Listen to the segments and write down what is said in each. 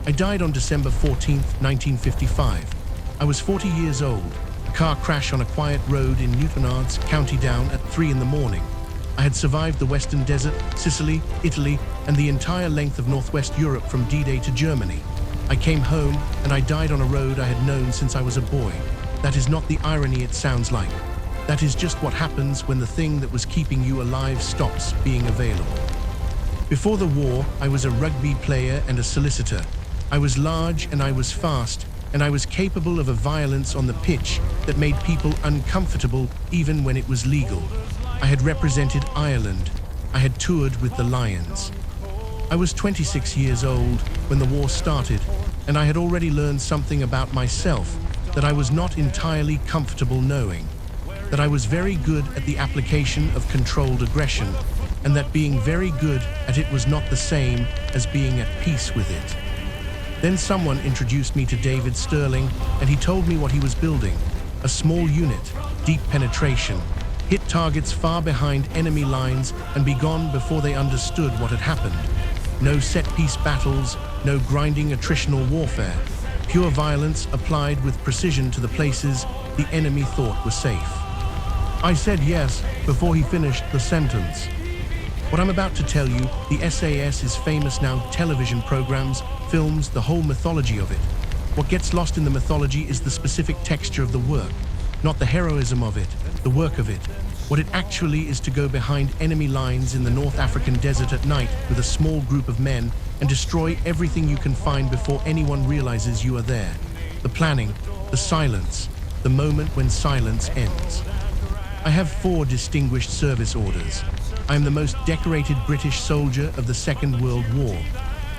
I died on December 14, 1955. I was 40 years old. A car crash on a quiet road in Newtownards, County Down at 3 in the morning. I had survived the Western Desert, Sicily, Italy, and the entire length of Northwest Europe from D-Day to Germany. I came home and I died on a road I had known since I was a boy. That is not the irony it sounds like. That is just what happens when the thing that was keeping you alive stops being available. Before the war, I was a rugby player and a solicitor. I was large and I was fast, and I was capable of a violence on the pitch that made people uncomfortable even when it was legal. I had represented Ireland. I had toured with the Lions. I was 26 years old when the war started, and I had already learned something about myself that I was not entirely comfortable knowing. That I was very good at the application of controlled aggression, and that being very good at it was not the same as being at peace with it. Then someone introduced me to David Sterling, and he told me what he was building. A small unit, deep penetration, hit targets far behind enemy lines and be gone before they understood what had happened. No set-piece battles, no grinding attritional warfare. Pure violence applied with precision to the places the enemy thought were safe. I said yes before he finished the sentence. What I'm about to tell you, the SAS is famous now. Television programs, films, the whole mythology of it. What gets lost in the mythology is the specific texture of the work, not the heroism of it, the work of it. What it actually is to go behind enemy lines in the North African desert at night with a small group of men and destroy everything you can find before anyone realizes you are there. The planning, the silence, the moment when silence ends. I have 4 distinguished service orders. I am the most decorated British soldier of the Second World War.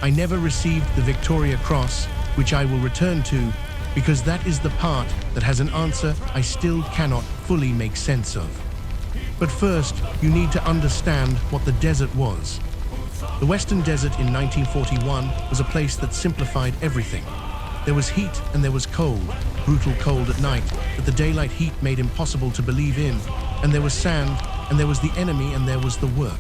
I never received the Victoria Cross, which I will return to, because that is the part that has an answer I still cannot fully make sense of. But first, you need to understand what the desert was. The Western Desert in 1941 was a place that simplified everything. There was heat and there was cold, brutal cold at night that the daylight heat made impossible to believe in, and there was sand, and there was the enemy, and there was the work.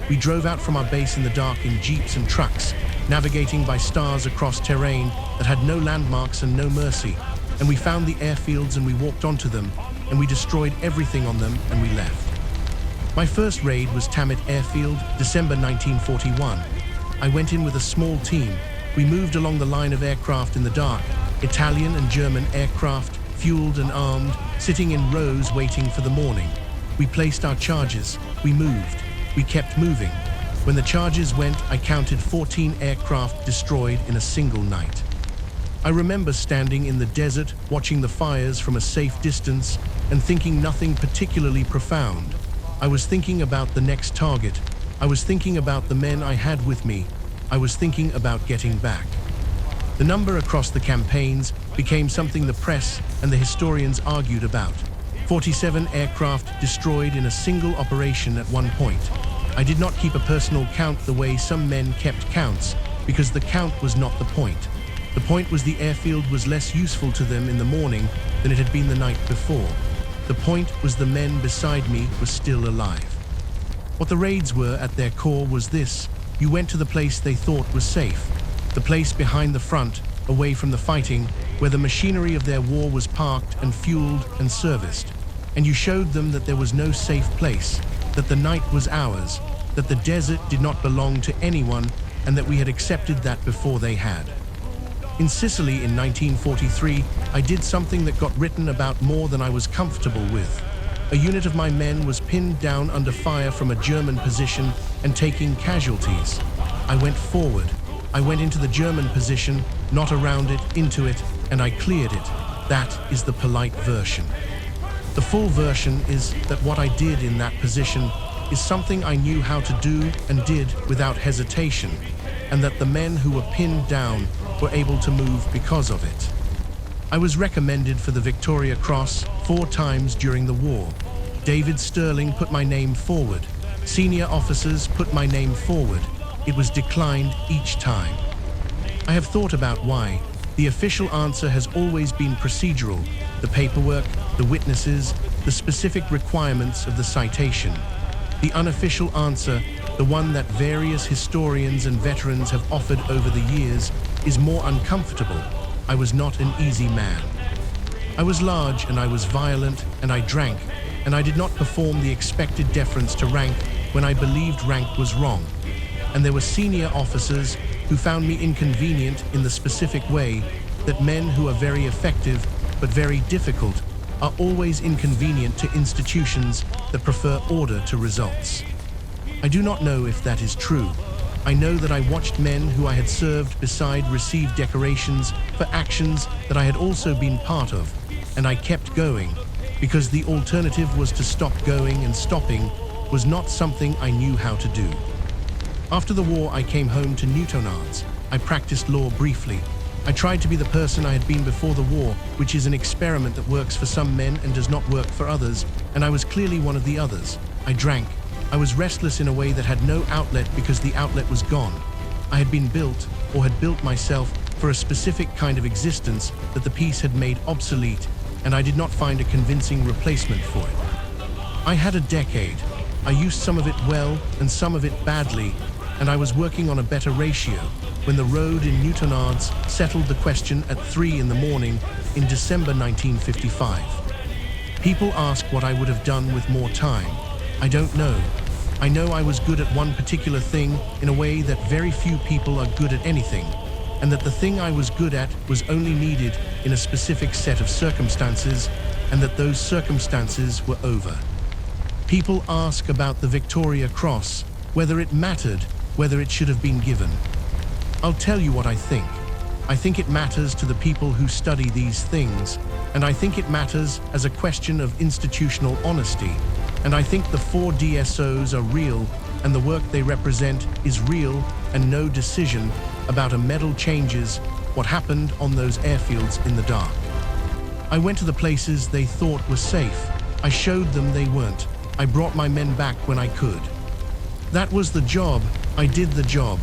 We drove out from our base in the dark in jeeps and trucks, navigating by stars across terrain that had no landmarks and no mercy, and we found the airfields and we walked onto them, and we destroyed everything on them and we left. My first raid was Tammet Airfield, December 1941. I went in with a small team. We moved along the line of aircraft in the dark, Italian and German aircraft, fueled and armed, sitting in rows waiting for the morning. We placed our charges. We moved. We kept moving. When the charges went, I counted 14 aircraft destroyed in a single night. I remember standing in the desert, watching the fires from a safe distance, and thinking nothing particularly profound. I was thinking about the next target. I was thinking about the men I had with me. I was thinking about getting back. The number across the campaigns became something the press and the historians argued about. 47 aircraft destroyed in a single operation at one point. I did not keep a personal count the way some men kept counts, because the count was not the point. The point was the airfield was less useful to them in the morning than it had been the night before. The point was the men beside me were still alive. What the raids were at their core was this: you went to the place they thought was safe, the place behind the front, away from the fighting, where the machinery of their war was parked and fueled and serviced. And you showed them that there was no safe place, that the night was ours, that the desert did not belong to anyone, and that we had accepted that before they had. In Sicily in 1943, I did something that got written about more than I was comfortable with. A unit of my men was pinned down under fire from a German position and taking casualties. I went forward. I went into the German position, not around it, into it, and I cleared it. That is the polite version. The full version is that what I did in that position is something I knew how to do and did without hesitation, and that the men who were pinned down were able to move because of it. I was recommended for the Victoria Cross 4 times during the war. David Sterling put my name forward. Senior officers put my name forward. It was declined each time. I have thought about why. The official answer has always been procedural: the paperwork, the witnesses, the specific requirements of the citation. The unofficial answer, the one that various historians and veterans have offered over the years, is more uncomfortable. I was not an easy man. I was large and I was violent and I drank, and I did not perform the expected deference to rank when I believed rank was wrong. And there were senior officers who found me inconvenient in the specific way that men who are very effective but very difficult are always inconvenient to institutions that prefer order to results. I do not know if that is true. I know that I watched men who I had served beside receive decorations for actions that I had also been part of, and I kept going because the alternative was to stop going, and stopping was not something I knew how to do. After the war, I came home to Newtownards. I practiced law briefly. I tried to be the person I had been before the war, which is an experiment that works for some men and does not work for others, and I was clearly one of the others. I drank. I was restless in a way that had no outlet because the outlet was gone. I had been built, or had built myself, for a specific kind of existence that the peace had made obsolete, and I did not find a convincing replacement for it. I had a decade. I used some of it well and some of it badly, and I was working on a better ratio when the road in Newtownards settled the question at 3 in the morning in December 1955. People ask what I would have done with more time. I don't know. I know I was good at one particular thing in a way that very few people are good at anything, and that the thing I was good at was only needed in a specific set of circumstances, and that those circumstances were over. People ask about the Victoria Cross, whether it mattered, whether it should have been given. I'll tell you what I think. I think it matters to the people who study these things, and I think it matters as a question of institutional honesty, and I think the 4 DSOs are real, and the work they represent is real, and no decision about a medal changes what happened on those airfields in the dark. I went to the places they thought were safe. I showed them they weren't. I brought my men back when I could. That was the job. I did the job.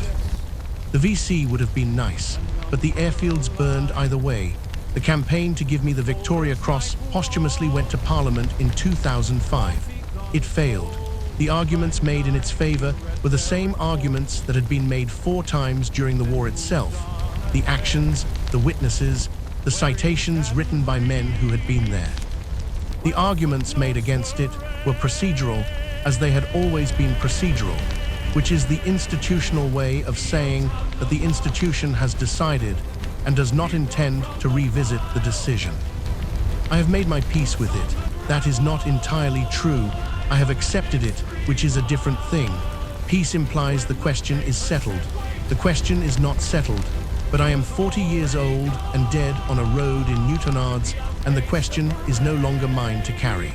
The VC would have been nice, but the airfields burned either way. The campaign to give me the Victoria Cross posthumously went to Parliament in 2005. It failed. The arguments made in its favor were the same arguments that had been made 4 times during the war itself. The actions, the witnesses, the citations written by men who had been there. The arguments made against it were procedural, as they had always been procedural, which is the institutional way of saying that the institution has decided and does not intend to revisit the decision. I have made my peace with it. That is not entirely true. I have accepted it, which is a different thing. Peace implies the question is settled. The question is not settled, but I am 40 years old and dead on a road in Newtownards, and the question is no longer mine to carry.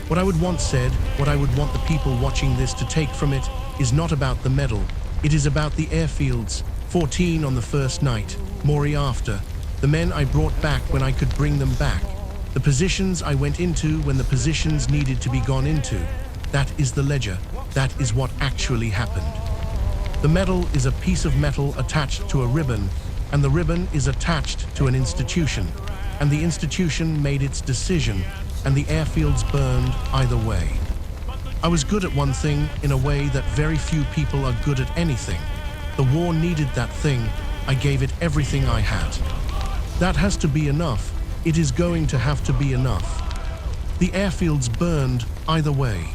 What I would want said, what I would want the people watching this to take from it, is not about the medal. It is about the airfields, 14 on the first night, Maury after, the men I brought back when I could bring them back, the positions I went into when the positions needed to be gone into. That is the ledger. That is what actually happened. The medal is a piece of metal attached to a ribbon, and the ribbon is attached to an institution, and the institution made its decision, and the airfields burned either way. I was good at one thing in a way that very few people are good at anything. The war needed that thing. I gave it everything I had. That has to be enough. It is going to have to be enough. The airfields burned either way.